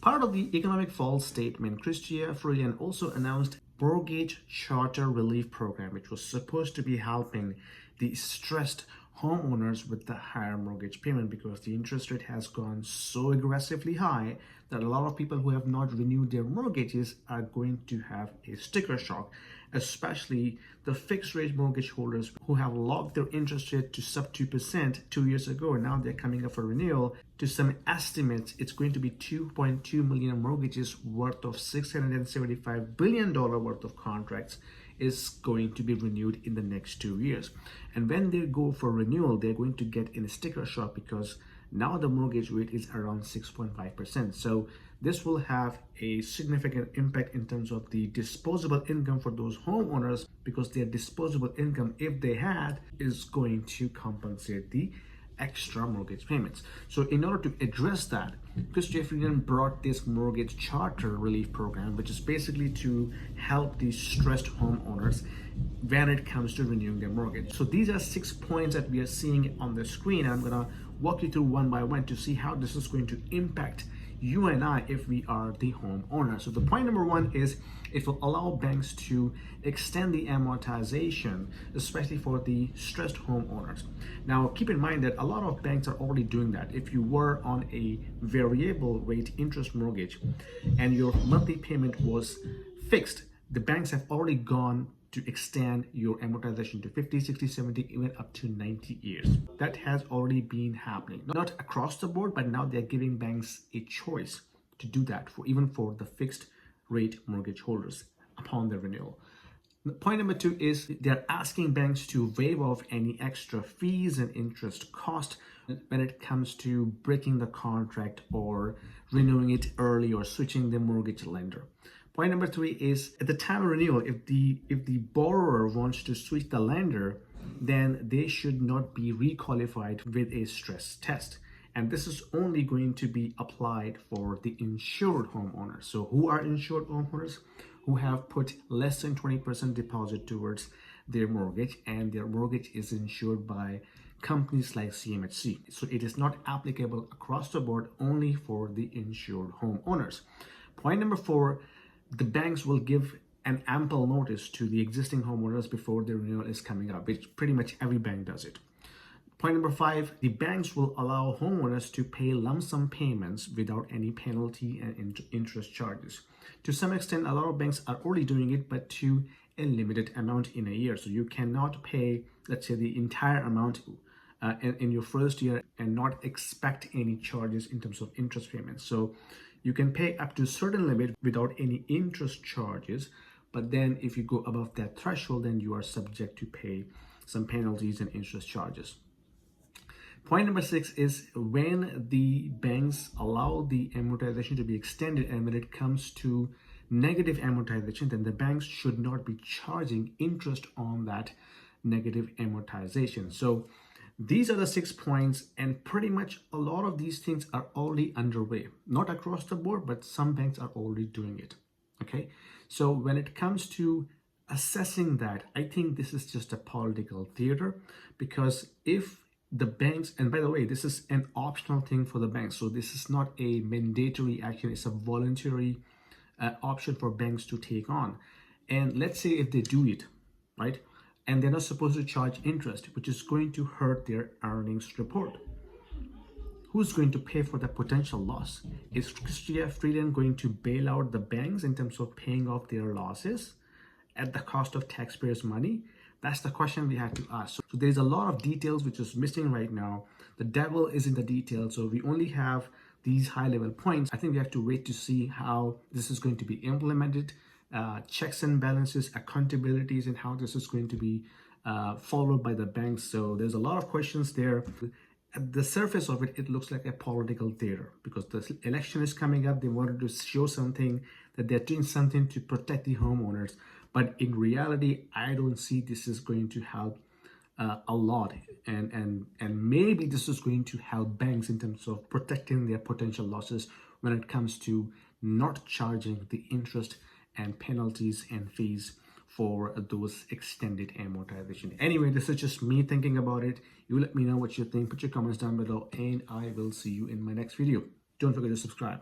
Part of the economic fall statement, Chrystia Freeland also announced mortgage charter relief program, which was supposed to be helping the stressed homeowners with the higher mortgage payment because the interest rate has gone so aggressively high that a lot of people who have not renewed their mortgages are going to have a sticker shock, especially the fixed rate mortgage holders who have locked their interest rate to sub 2% 2 years ago, and now they're coming up for renewal. To some estimates, it's going to be 2.2 million mortgages worth of $675 billion worth of contracts is going to be renewed in the next 2 years. And when they go for renewal, they're going to get in a sticker shock because now the mortgage rate is around 6.5%. So this will have a significant impact in terms of the disposable income for those homeowners, because their disposable income, if they had, is going to compensate the extra mortgage payments. So in order to address that, Chrystia Freeland brought this mortgage charter relief program, which is basically to help these stressed homeowners when it comes to renewing their mortgage. So these are 6 points that we are seeing on the screen. I'm gonna walk you through one by one to see how this is going to impact you and I if we are the homeowner. So the point number one is it will allow banks to extend the amortization, especially for the stressed homeowners. Now, keep in mind that a lot of banks are already doing that. If you were on a variable rate interest mortgage and your monthly payment was fixed, the banks have already gone to extend your amortization to 50, 60, 70, even up to 90 years. That has already been happening. Not across the board, but now they're giving banks a choice to do that for even for the fixed rate mortgage holders upon their renewal. Point number two is they're asking banks to waive off any extra fees and interest cost when it comes to breaking the contract or renewing it early or switching the mortgage lender. Point number three is at the time of renewal, if the borrower wants to switch the lender, then they should not be requalified with a stress test. And this is only going to be applied for the insured homeowners. So who are insured homeowners? Who have put less than 20% deposit towards their mortgage, and their mortgage is insured by companies like CMHC. So it is not applicable across the board, only for the insured homeowners. Point number four, the banks will give an ample notice to the existing homeowners before the renewal is coming up, which pretty much every bank does it. Point number five, the banks will allow homeowners to pay lump sum payments without any penalty and interest charges. To some extent, a lot of banks are already doing it, but to a limited amount in a year. So you cannot pay, let's say, the entire amount in your first year and not expect any charges in terms of interest payments. So you can pay up to a certain limit without any interest charges, but then if you go above that threshold, then you are subject to pay some penalties and interest charges. Point number six is when the banks allow the amortization to be extended, and when it comes to negative amortization, then the banks should not be charging interest on that negative amortization. So these are the 6 points, and pretty much a lot of these things are already underway. Not across the board, but some banks are already doing it. Okay, so when it comes to assessing that, I think this is just a political theater, because if the banks, and by the way, this is an optional thing for the banks, so this is not a mandatory action, it's a voluntary option for banks to take on. And let's say if they do it, right, and they're not supposed to charge interest, which is going to hurt their earnings report. Who's going to pay for the potential loss? Is Chrystia Freeland going to bail out the banks in terms of paying off their losses at the cost of taxpayers' money? That's the question we have to ask. So there's a lot of details which is missing right now. The devil is in the details. So we only have these high-level points. I think we have to wait to see how this is going to be implemented. Checks and balances, accountabilities, and how this is going to be followed by the banks. So there's a lot of questions there. At the surface of it, it looks like a political theater because the election is coming up. They wanted to show something, that they're doing something to protect the homeowners. But in reality, I don't see this is going to help a lot. And maybe this is going to help banks in terms of protecting their potential losses when it comes to not charging the interest and penalties and fees for those extended amortization. Anyway, this is just me thinking about it. You let me know what you think. Put your comments down below, and I will see you in my next video. Don't forget to subscribe.